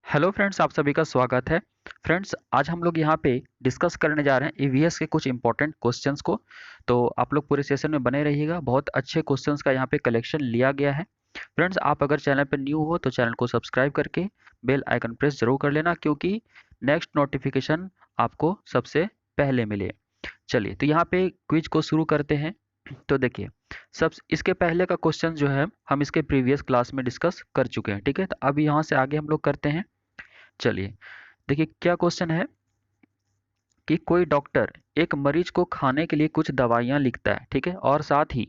Hello friends, आप सभी का स्वागत है। फ्रेंड्स, आज हम लोग यहाँ पे डिस्कस करने जा रहे हैं ईवीएस के कुछ इंपॉर्टेंट क्वेश्चंस को। तो आप लोग पूरे सेशन में बने रहिएगा। बहुत अच्छे क्वेश्चंस का यहाँ पे कलेक्शन लिया गया है। फ्रेंड्स, आप अगर चैनल पे न्यू हो तो चैनल को सब्सक्राइब करके बेल आइकन प्रेस जरूर कर लेना, क्योंकि नेक्स्ट नोटिफिकेशन आपको सबसे पहले मिले। चलिए, तो यहाँ पे क्विज को शुरू करते हैं। तो देखिए, सब इसके पहले का क्वेश्चन जो है हम इसके प्रीवियस क्लास में डिस्कस कर चुके हैं। ठीक है, तो अब यहाँ से आगे हम लोग करते हैं। चलिए, देखिए क्या क्वेश्चन है कि कोई डॉक्टर एक मरीज को खाने के लिए कुछ दवाइयाँ लिखता है, ठीक है, और साथ ही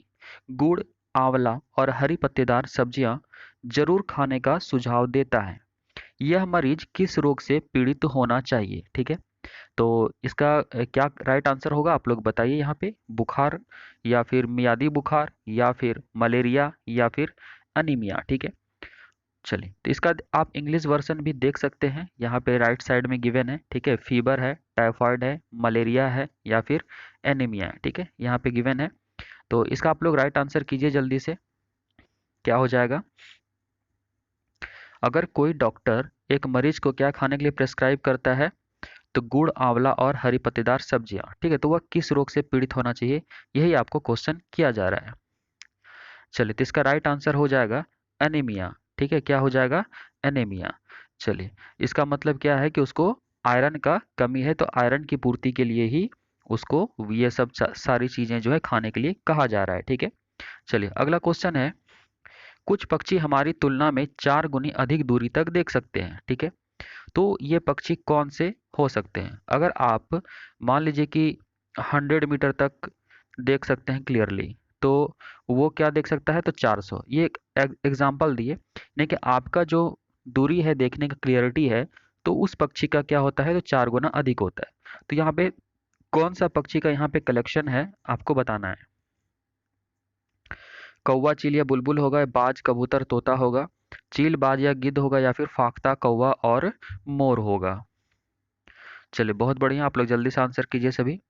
गुड़, आंवला और हरी पत्तेदार सब्जियां जरूर खाने का सुझाव देता है। यह मरीज किस रोग से पीड़ित होना चाहिए? ठीक है, तो इसका क्या राइट आंसर होगा, आप लोग बताइए यहाँ पे। बुखार, या फिर मियादी बुखार, या फिर मलेरिया, या फिर अनीमिया। ठीक है, चलिए, तो इसका आप इंग्लिश वर्जन भी देख सकते हैं, यहाँ पे राइट साइड में गिवन है। ठीक है, फीवर है, टाइफाइड है, मलेरिया है, या फिर एनीमिया है। ठीक है, यहाँ पे गिवन है। तो इसका आप लोग राइट आंसर कीजिए जल्दी से, क्या हो जाएगा। अगर कोई डॉक्टर एक मरीज को क्या खाने के लिए प्रेस्क्राइब करता है, तो गुड़, आंवला और हरी पत्तेदार सब्जियां, ठीक है, तो वह किस रोग से पीड़ित होना चाहिए, यही आपको क्वेश्चन किया जा रहा है। चलिए, तो इसका राइट आंसर हो जाएगा एनीमिया। ठीक है, क्या हो जाएगा? एनीमिया। चलिए, इसका मतलब क्या है कि उसको आयरन का कमी है, तो आयरन की पूर्ति के लिए ही उसको ये सब सारी चीजें जो है खाने के लिए कहा जा रहा है। ठीक है, चलिए अगला क्वेश्चन है। कुछ पक्षी हमारी तुलना में 4 गुनी अधिक दूरी तक देख सकते हैं। ठीक है, तो ये पक्षी कौन से हो सकते हैं? अगर आप मान लीजिए कि 100 मीटर तक देख सकते हैं क्लियरली, तो वो क्या देख सकता है? तो 400। ये एक एग्जाम्पल दिए, नहीं कि आपका जो दूरी है देखने का, क्लियरिटी है, तो उस पक्षी का क्या होता है? तो 4 गुना अधिक होता है। तो यहाँ पे कौन सा पक्षी का यहाँ पे कलेक्शन है आपको बताना है। कौवा, चील या बुलबुल होगा, बाज, कबूतर, तोता होगा, चील, बाज या गिद्ध होगा, या फिर फाख्ता, कौवा और मोर होगा। चलिए, बहुत बढ़िया, आप लोग जल्दी से आंसर कीजिए सभी।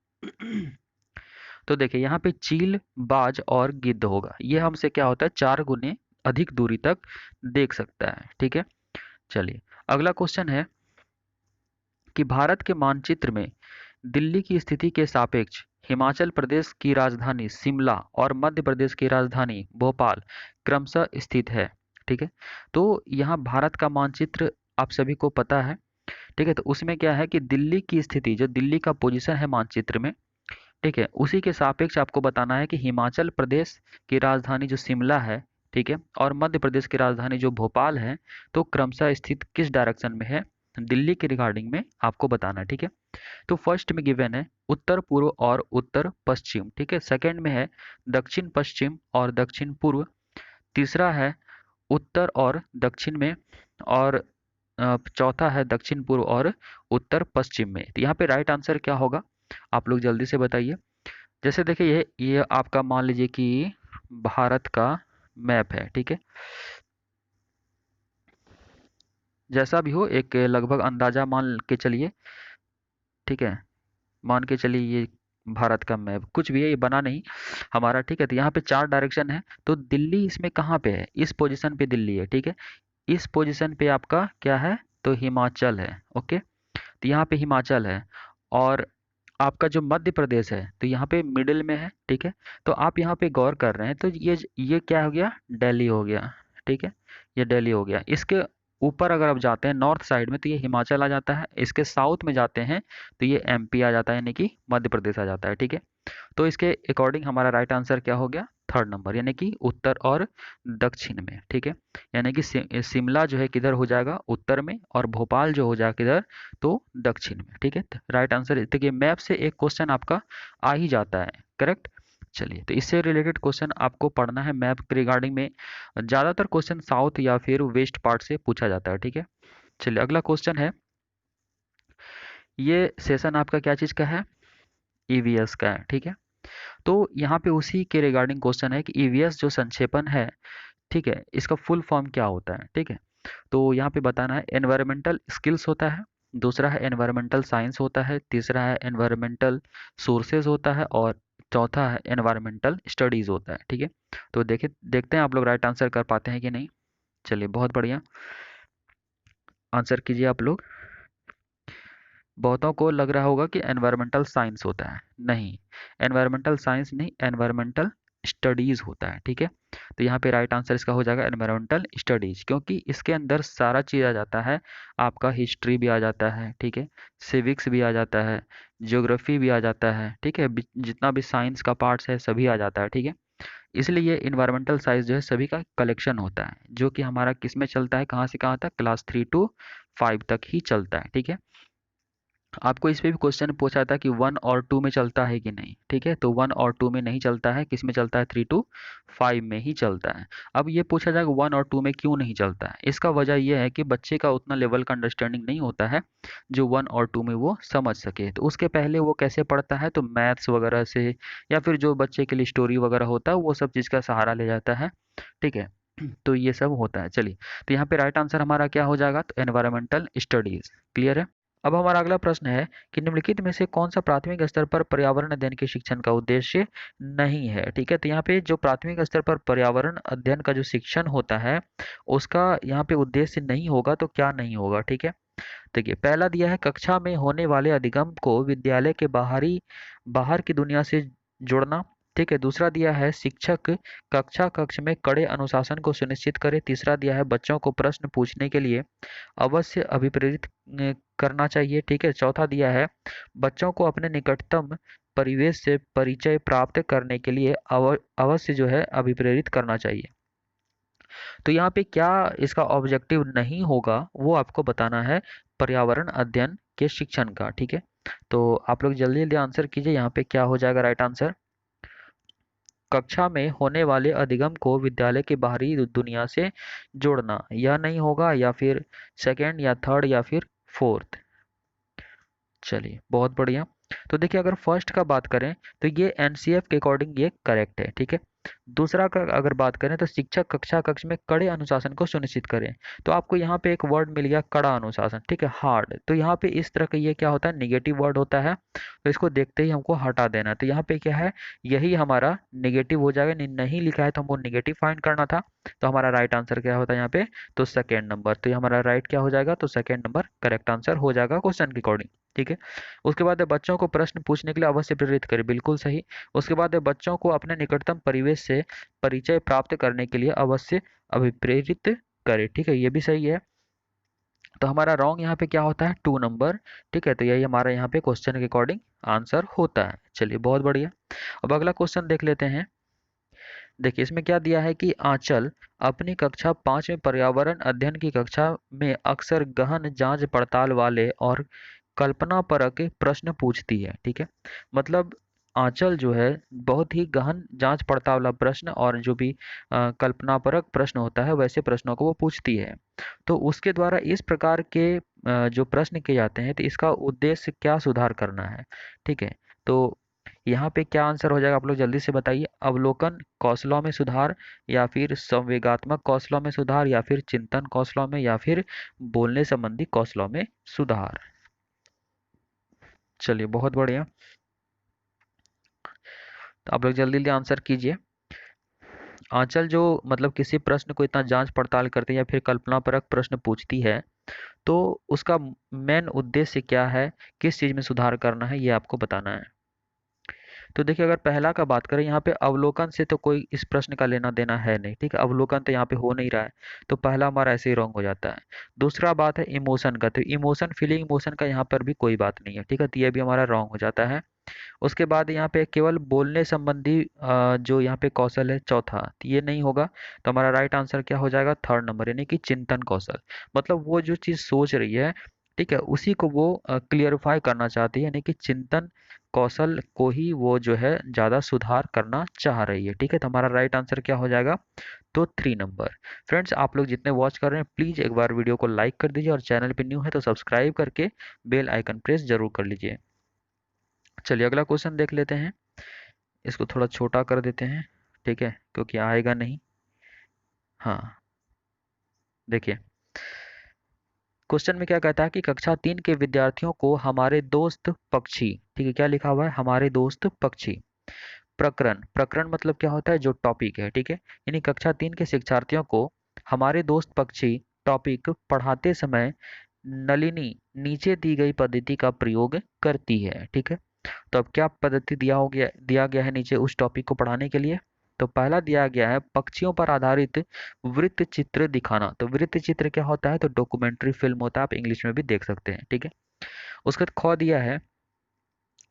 तो देखिए, यहाँ पे चील, बाज और गिद्ध होगा। ये हमसे क्या होता है? 4 गुने अधिक दूरी तक देख सकता है। ठीक है, चलिए अगला क्वेश्चन है कि भारत के मानचित्र में दिल्ली की स्थिति के सापेक्ष हिमाचल प्रदेश की राजधानी शिमला और मध्य प्रदेश की राजधानी भोपाल क्रमशः स्थित है। ठीक है, तो यहाँ भारत का मानचित्र आप सभी को पता है। ठीक है, तो उसमें क्या है कि दिल्ली की स्थिति, जो दिल्ली का पोजीशन है मानचित्र में, ठीक है, उसी के सापेक्ष आपको बताना है कि हिमाचल प्रदेश की राजधानी जो शिमला है, ठीक है, और मध्य प्रदेश की राजधानी जो भोपाल है, तो क्रमशः स्थित किस डायरेक्शन में है, दिल्ली के रिगार्डिंग में आपको बताना है। ठीक है, तो फर्स्ट में गिवन है उत्तर पूर्व और उत्तर पश्चिम। ठीक है, सेकंड में है दक्षिण पश्चिम और दक्षिण पूर्व। तीसरा है उत्तर और दक्षिण में, और चौथा है दक्षिण पूर्व और उत्तर पश्चिम में। तो यहाँ पे राइट आंसर क्या होगा, आप लोग जल्दी से बताइए। जैसे देखिए, ये आपका मान लीजिए कि भारत का मैप है। ठीक है, जैसा भी हो एक लगभग अंदाजा मान के चलिए। ठीक है, मान के चलिए ये भारत का मैप कुछ भी है, ये बना नहीं हमारा। ठीक है, तो यहाँ पे 4 डायरेक्शन है, तो दिल्ली इसमें कहाँ पे है? इस पोजीशन पे दिल्ली है। ठीक है, इस पोजीशन पे आपका क्या है? तो हिमाचल है। ओके, तो यहाँ पे हिमाचल है, और आपका जो मध्य प्रदेश है तो यहाँ पे मिडिल में है। ठीक है, तो आप यहाँ पे गौर कर रहे हैं, तो ये क्या हो गया? दिल्ली हो गया। ठीक है, ये दिल्ली हो गया। इसके ऊपर अगर आप जाते हैं नॉर्थ साइड में, तो ये हिमाचल आ जाता है। इसके साउथ में जाते हैं तो ये एमपी आ जाता है, यानी कि मध्य प्रदेश आ जाता है। ठीक है, तो इसके अकॉर्डिंग हमारा राइट आंसर क्या हो गया? थर्ड नंबर, यानी कि उत्तर और दक्षिण में। ठीक है, यानी कि शिमला जो है किधर हो जाएगा? उत्तर में, और भोपाल जो हो जाएगा किधर? तो दक्षिण में। ठीक है, राइट आंसर। देखिए, मैप से एक क्वेश्चन आपका आ ही जाता है, करेक्ट। चलिए, तो इससे रिलेटेड क्वेश्चन आपको पढ़ना है मैप के रिगार्डिंग में। ज़्यादातर क्वेश्चन साउथ या फिर वेस्ट पार्ट से पूछा जाता है। ठीक है, चलिए अगला क्वेश्चन है। ये सेशन आपका क्या चीज़ का है? ईवीएस का है। ठीक है, तो यहाँ पे उसी के रिगार्डिंग क्वेश्चन है कि ईवीएस जो संक्षेपण है, ठीक है, इसका फुल फॉर्म क्या होता है? ठीक है, तो यहाँ पे बताना है एनवायरमेंटल स्किल्स होता है, दूसरा है एनवायरमेंटल साइंस होता है, तीसरा है एनवायरमेंटल सोर्सेज होता है, और चौथा है एनवायरमेंटल स्टडीज होता है। ठीक है, तो देखते हैं आप लोग राइट आंसर कर पाते हैं कि नहीं। चलिए, बहुत बढ़िया। आंसर कीजिए आप लोग। बहुतों को लग रहा होगा कि एनवायरमेंटल साइंस होता है। नहीं, एनवायरमेंटल साइंस नहीं, एनवायरमेंटल स्टडीज होता है। ठीक है, तो यहाँ पे राइट आंसर इसका हो जाएगा एनवायरमेंटल स्टडीज, क्योंकि इसके अंदर सारा चीज़ आ जाता है। आपका हिस्ट्री भी आ जाता है, ठीक है, सिविक्स भी आ जाता है, ज्योग्राफी भी आ जाता है, ठीक है, जितना भी साइंस का पार्ट्स है सभी आ जाता है। ठीक है, इसलिए ये इन्वायरमेंटल साइंस जो है सभी का कलेक्शन होता है, जो कि हमारा किस में चलता है, कहाँ से कहाँ तक, क्लास 3 to 5 तक ही चलता है। ठीक है, आपको इस पे भी क्वेश्चन पूछा था कि 1 और 2 में चलता है कि नहीं। ठीक है, तो 1 और 2 में नहीं चलता है, किस में चलता है, 3 to 5 में ही चलता है। अब ये पूछा जाएगा 1 और 2 में क्यों नहीं चलता है। इसका वजह यह है कि बच्चे का उतना लेवल का अंडरस्टैंडिंग नहीं होता है जो 1 और 2 में वो समझ सके। तो उसके पहले वो कैसे पढ़ता है, तो मैथ्स वगैरह से, या फिर जो बच्चे के लिए स्टोरी वगैरह होता है वो सब चीज़ का सहारा ले जाता है। ठीक है, तो ये सब होता है। चलिए, तो यहाँ पे राइट आंसर हमारा क्या हो जाएगा, तो एनवायरमेंटल स्टडीज। क्लियर है। अब हमारा अगला प्रश्न है कि निम्नलिखित में से कौन सा प्राथमिक स्तर पर पर्यावरण अध्ययन के शिक्षण का उद्देश्य नहीं है। ठीक है, तो यहाँ पे जो प्राथमिक स्तर पर पर्यावरण अध्ययन का जो शिक्षण होता है उसका यहाँ पे उद्देश्य नहीं होगा, तो क्या नहीं होगा। ठीक है, देखिए पहला दिया है कक्षा में होने वाले अधिगम को विद्यालय के बाहर की दुनिया से जोड़ना। ठीक है, दूसरा दिया है शिक्षक कक्षा कक्ष में कड़े अनुशासन को सुनिश्चित करे। तीसरा दिया है बच्चों को प्रश्न पूछने के लिए अवश्य अभिप्रेरित करना चाहिए। ठीक है, चौथा दिया है बच्चों को अपने निकटतम परिवेश से परिचय प्राप्त करने के लिए अवश्य जो है अभिप्रेरित करना चाहिए। तो यहाँ पे क्या इसका ऑब्जेक्टिव नहीं होगा वो आपको बताना है, पर्यावरण अध्ययन के शिक्षण का। ठीक है, तो आप लोग जल्दी जल्दी आंसर कीजिए, यहाँ पे क्या हो जाएगा राइट आंसर। कक्षा में होने वाले अधिगम को विद्यालय की बाहरी दुनिया से जोड़ना, यह नहीं होगा, या फिर सेकंड या थर्ड या फिर फोर्थ। चलिए बहुत बढ़िया। तो देखिए अगर फर्स्ट का बात करें तो ये एनसीएफ के अकॉर्डिंग ये करेक्ट है। ठीक है, दूसरा का अगर बात करें तो शिक्षक कक्षा कक्ष में कड़े अनुशासन को सुनिश्चित करें। तो आपको यहाँ पे एक वर्ड मिल गया कड़ा अनुशासन, ठीक है, हार्ड। तो यहाँ पे इस तरह का ये क्या होता है, नेगेटिव वर्ड होता है, तो इसको देखते ही हमको हटा देना है। तो यहाँ पे क्या है, यही हमारा नेगेटिव हो जाएगा। नहीं लिखा है तो हमको नेगेटिव फाइंड करना था, तो हमारा राइट आंसर क्या होता है यहाँ पे, तो सेकेंड नंबर। तो ये हमारा राइट क्या हो जाएगा, तो सेकेंड नंबर करेक्ट आंसर हो जाएगा क्वेश्चन के अकॉर्डिंग। ठीक है, उसके बाद है बच्चों को प्रश्न पूछने के लिए अवश्य प्रेरित करें, बिल्कुल सही। उसके बाद है बच्चों को अपने निकटतम परिवेश से परिचय प्राप्त करने के लिए अवश्य अभिप्रेरित करें। ठीक है, ये भी सही है। तो हमारा रॉन्ग यहाँ पे क्या होता है, 2 नंबर। ठीक है, तो यही हमारा यहाँ पे क्वेश्चन के अकॉर्डिंग आंसर होता है। चलिए बहुत बढ़िया। अब अगला क्वेश्चन देख लेते हैं। देखिए इसमें क्या दिया है कि आंचल अपनी कक्षा 5 में पर्यावरण अध्ययन की कक्षा में अक्सर गहन जांच पड़ताल वाले और कल्पनापरक प्रश्न पूछती है। ठीक है, मतलब आंचल जो है बहुत ही गहन जांच पड़ताल वाला प्रश्न और जो भी कल्पनापरक प्रश्न होता है वैसे प्रश्नों को वो पूछती है। तो उसके द्वारा इस प्रकार के जो प्रश्न किए जाते हैं तो इसका उद्देश्य क्या सुधार करना है। ठीक है, तो यहाँ पे क्या आंसर हो जाएगा, आप लोग जल्दी से बताइए। अवलोकन कौशलों में सुधार, या फिर संवेगात्मक कौशलों में सुधार, या फिर चिंतन कौशलों में, या फिर बोलने संबंधी कौशलों में सुधार। चलिए बहुत बढ़िया, तो आप लोग जल्दी जल्दी आंसर कीजिए। आंचल जो मतलब किसी प्रश्न को इतना जांच पड़ताल करती है या फिर कल्पनापरक प्रश्न पूछती है, तो उसका मेन उद्देश्य क्या है, किस चीज़ में सुधार करना है, ये आपको बताना है। तो देखिए अगर पहला का बात करें, यहाँ पे अवलोकन से तो कोई इस प्रश्न का लेना देना है नहीं। ठीक है, अवलोकन तो यहाँ पे हो नहीं रहा है, तो पहला हमारा ऐसे ही रॉन्ग हो जाता है। दूसरा बात है इमोशन का, तो इमोशन फीलिंग इमोशन का यहाँ पर भी कोई बात नहीं है। ठीक है, तो ये भी हमारा रॉन्ग हो जाता है। उसके बाद यहाँ पे केवल बोलने संबंधी जो यहाँ पे कौशल है चौथा, तो ये नहीं होगा। तो हमारा राइट आंसर क्या हो जाएगा, थर्ड नंबर, यानी कि चिंतन कौशल। मतलब वो जो चीज़ सोच रही है, ठीक है, उसी को वो क्लियरिफाई करना चाहती है, यानी कि चिंतन कौशल को ही वो जो है ज़्यादा सुधार करना चाह रही है। ठीक है, तो हमारा राइट आंसर क्या हो जाएगा, तो 3 नंबर। फ्रेंड्स आप लोग जितने वॉच कर रहे हैं प्लीज़ एक बार वीडियो को लाइक कर दीजिए, और चैनल पे न्यू है तो सब्सक्राइब करके बेल आइकन प्रेस जरूर कर लीजिए। चलिए अगला क्वेश्चन देख लेते हैं। इसको थोड़ा छोटा कर देते हैं, ठीक है, क्योंकि आएगा नहीं। हाँ, देखिए क्वेश्चन में क्या कहता है कि कक्षा 3 के विद्यार्थियों को हमारे दोस्त पक्षी, ठीक है, क्या लिखा हुआ है, हमारे दोस्त पक्षी प्रकरण। प्रकरण मतलब क्या होता है, जो टॉपिक है। ठीक है, यानी कक्षा 3 के शिक्षार्थियों को हमारे दोस्त पक्षी टॉपिक पढ़ाते समय नलिनी नीचे दी गई पद्धति का प्रयोग करती है। ठीक है, तो अब क्या पद्धति दिया गया है नीचे उस टॉपिक को पढ़ाने के लिए। तो पहला दिया गया है पक्षियों पर आधारित वृत्त चित्र दिखाना। तो वृत्त चित्र क्या होता है, तो डॉक्यूमेंट्री फिल्म होता है, आप इंग्लिश में भी देख सकते हैं। ठीक है, उसके बाद ख दिया है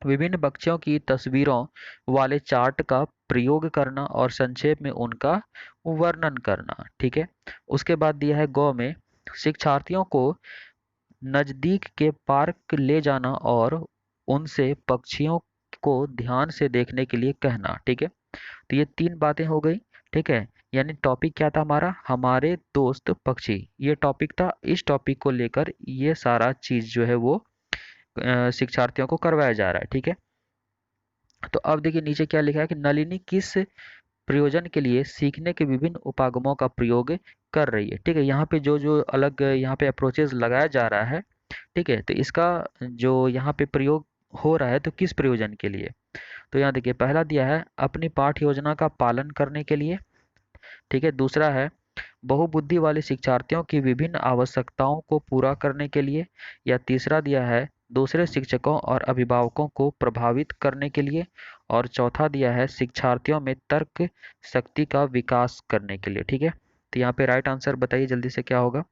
विभिन्न पक्षियों की तस्वीरों वाले चार्ट का प्रयोग करना और संक्षेप में उनका वर्णन करना। ठीक है, उसके बाद दिया है गौ में शिक्षार्थियों को नजदीक के पार्क ले जाना और उनसे पक्षियों को ध्यान से देखने के लिए कहना। ठीक है, तो ये 3 बातें हो गई। ठीक है, यानी टॉपिक क्या था हमारा, हमारे दोस्त पक्षी, ये टॉपिक था। इस टॉपिक को लेकर ये सारा चीज जो है वो शिक्षार्थियों को करवाया जा रहा है। ठीक है, तो अब देखिए नीचे क्या लिखा है कि नलिनी किस प्रयोजन के लिए सीखने के विभिन्न उपागमों का प्रयोग कर रही है। ठीक है, यहाँ पे जो जो अलग यहाँ पे अप्रोचेस लगाया जा रहा है। ठीक है, तो इसका जो यहाँ पे प्रयोग हो रहा है तो किस प्रयोजन के लिए। तो यहाँ देखिए पहला दिया है अपनी पाठ्य योजना का पालन करने के लिए। ठीक है, दूसरा है बहुबुद्धि वाले शिक्षार्थियों की विभिन्न आवश्यकताओं को पूरा करने के लिए। या तीसरा दिया है दूसरे शिक्षकों और अभिभावकों को प्रभावित करने के लिए। और चौथा दिया है शिक्षार्थियों में तर्क शक्ति का विकास करने के लिए। ठीक है, तो यहाँ पे राइट आंसर बताइए जल्दी से क्या होगा।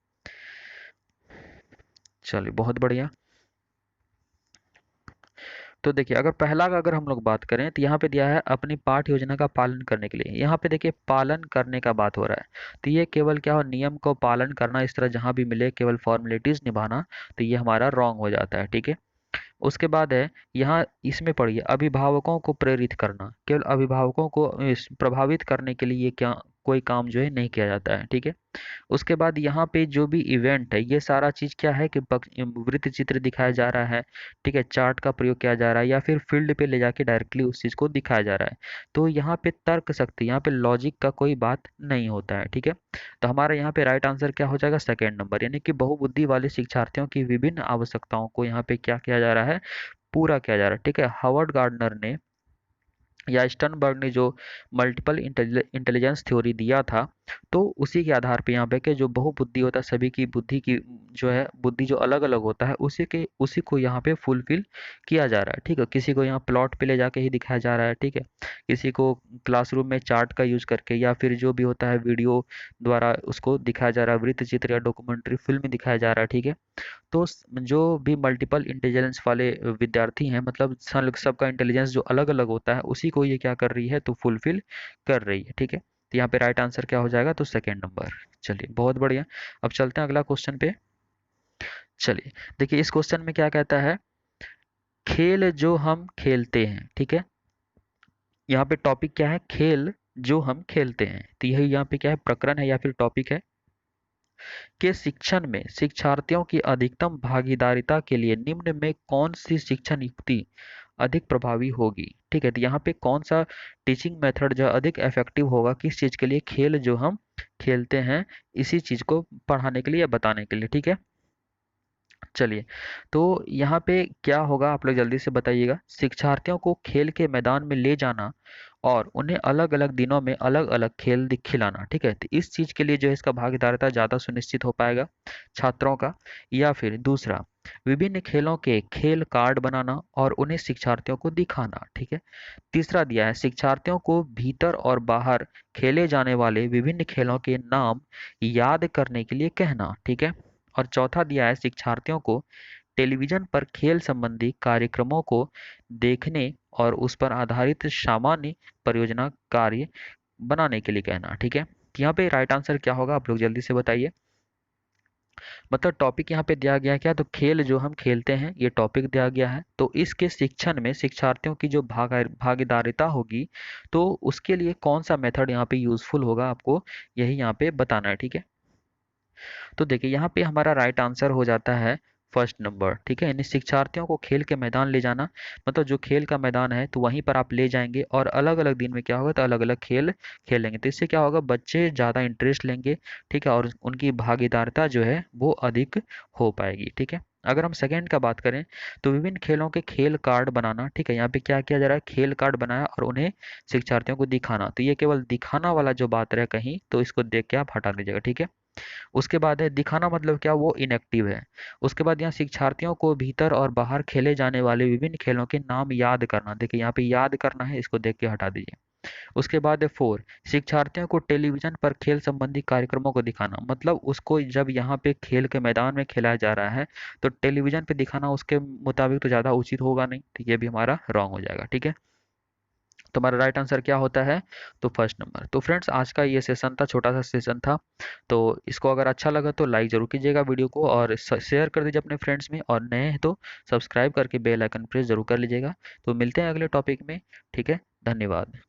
चलिए बहुत बढ़िया। तो देखिए अगर पहला का अगर हम लोग बात करें तो यहाँ पे दिया है अपनी पाठ योजना का पालन करने के लिए। यहाँ पे देखिए पालन करने का बात हो रहा है, तो ये केवल क्या हो, नियम को पालन करना, इस तरह जहाँ भी मिले केवल फॉर्मेलिटीज निभाना, तो ये हमारा रॉन्ग हो जाता है। ठीक है, उसके बाद है यहाँ इसमें पढ़िए अभिभावकों को प्रेरित करना। केवल अभिभावकों को प्रभावित करने के लिए ये क्या कोई काम जो है नहीं किया जाता है। ठीक है, उसके बाद यहाँ पे जो भी इवेंट है ये सारा चीज क्या है कि वृत्त चित्र दिखाया जा रहा है। ठीक है, चार्ट का प्रयोग किया जा रहा है या फिर फील्ड पे ले जाके डायरेक्टली उस चीज को दिखाया जा रहा है। तो यहाँ पे तर्क शक्ति, यहाँ पे लॉजिक का कोई बात नहीं होता है। ठीक है, तो हमारा यहाँ पे राइट आंसर क्या हो जाएगा, सेकेंड नंबर, यानी कि बहुबुद्धि वाले शिक्षार्थियों की विभिन्न आवश्यकताओं को यहाँ पे क्या किया जा रहा है, पूरा किया जा रहा है। ठीक है, हावर्ड गार्डनर ने या स्टर्नबर्ग ने जो मल्टीपल इंटेलिजेंस थ्योरी दिया था, तो उसी के आधार पे यहाँ पे कि जो बहुबुद्धि होता है, सभी की बुद्धि की जो है बुद्धि जो अलग अलग होता है, उसी को यहाँ पे फुलफिल किया जा रहा है। ठीक है, किसी को यहाँ प्लॉट पे ले जाके ही दिखाया जा रहा है। ठीक है, किसी को क्लासरूम में चार्ट का यूज करके या फिर जो भी होता है वीडियो द्वारा उसको दिखाया जा रहा है, वृत्त चित्र या डॉक्यूमेंट्री फिल्म में दिखाया जा रहा है। ठीक है, तो जो भी मल्टीपल इंटेलिजेंस वाले विद्यार्थी हैं, मतलब सबका इंटेलिजेंस जो अलग अलग होता है उसी को ये क्या कर रही है, तो फुलफिल कर रही है। ठीक है, तो यहाँ पे राइट आंसर क्या हो जाएगा, तो सेकेंड नंबर। चलिए बहुत बढ़िया, अब चलते हैं अगला क्वेश्चन पे। चलिए देखिए इस क्वेश्चन में क्या कहता है, खेल जो हम खेलते हैं। ठीक है, यहाँ पे टॉपिक क्या है, खेल जो हम खेलते हैं, तो यही यहाँ पे क्या है, प्रकरण है या फिर टॉपिक है के शिक्षण में शिक्षार्थियों की अधिकतम भागीदारिता के लिए निम्न में कौन सी शिक्षण युक्ति अधिक प्रभावी होगी। ठीक है, तो यहाँ पे कौन सा टीचिंग मेथड जो अधिक इफेक्टिव होगा किस चीज के लिए, खेल जो हम खेलते हैं इसी चीज को पढ़ाने के लिए या बताने के लिए। ठीक है, चलिए तो यहाँ पे क्या होगा आप लोग जल्दी से बताइएगा। शिक्षार्थियों को खेल के मैदान में ले जाना और उन्हें अलग अलग दिनों में अलग अलग खेल खिलाना। ठीक है, तो इस चीज के लिए जो है इसका भागीदारिता ज्यादा सुनिश्चित हो पाएगा छात्रों का। या फिर दूसरा विभिन्न खेलों के खेल कार्ड बनाना और उन्हें शिक्षार्थियों को दिखाना। ठीक है, तीसरा दिया है शिक्षार्थियों को भीतर और बाहर खेले जाने वाले विभिन्न खेलों के नाम याद करने के लिए कहना। ठीक है, और चौथा दिया है शिक्षार्थियों को टेलीविजन पर खेल संबंधी कार्यक्रमों को देखने और उस पर आधारित सामान्य परियोजना कार्य बनाने के लिए कहना। ठीक है, यहाँ पे राइट आंसर क्या होगा आप लोग जल्दी से बताइए। मतलब टॉपिक यहाँ पे दिया गया है क्या, तो खेल जो हम खेलते हैं ये टॉपिक दिया गया है, तो इसके शिक्षण में शिक्षार्थियों की जो भागीदारिता होगी तो उसके लिए कौन सा मेथड यहाँ पे यूजफुल होगा आपको यही यहाँ पे बताना है। ठीक है, तो देखिए यहाँ पे हमारा राइट आंसर हो जाता है फर्स्ट नंबर। ठीक है, यानी शिक्षार्थियों को खेल के मैदान ले जाना, मतलब जो खेल का मैदान है तो वहीं पर आप ले जाएंगे और अलग अलग दिन में क्या होगा, तो अलग अलग खेल खेलेंगे, तो इससे क्या होगा बच्चे ज़्यादा इंटरेस्ट लेंगे। ठीक है, और उनकी भागीदारिता जो है वो अधिक हो पाएगी। ठीक है, अगर हम सेकंड का बात करें तो विभिन्न खेलों के खेल कार्ड बनाना। ठीक है, यहाँ पे क्या किया जा रहा है, खेल कार्ड बनाया और उन्हें शिक्षार्थियों को दिखाना, तो ये केवल दिखाना वाला जो बात रहे कहीं तो इसको देख के आप हटा दीजिएगा। ठीक है, उसके बाद है दिखाना, मतलब क्या, वो इनएक्टिव है। उसके बाद यहाँ शिक्षार्थियों को भीतर और बाहर खेले जाने वाले विभिन्न खेलों के नाम याद करना। देखिए यहाँ पे याद करना है, इसको देख के हटा दीजिए। उसके बाद है 4, शिक्षार्थियों को टेलीविजन पर खेल संबंधी कार्यक्रमों को दिखाना। मतलब उसको जब यहाँ पे खेल के मैदान में खेला जा रहा है तो टेलीविजन पे दिखाना उसके मुताबिक तो ज़्यादा उचित होगा नहीं, तो ये भी हमारा रॉन्ग हो जाएगा। ठीक है, तो हमारा राइट आंसर क्या होता है, तो फर्स्ट नंबर। तो फ्रेंड्स आज का ये सेशन था, छोटा सा सेशन था। तो इसको अगर अच्छा लगा तो लाइक ज़रूर कीजिएगा वीडियो को, और शेयर कर दीजिए अपने फ्रेंड्स में, और नए हैं तो सब्सक्राइब करके बेल आइकन प्रेस ज़रूर कर लीजिएगा। तो मिलते हैं अगले टॉपिक में। ठीक है, धन्यवाद।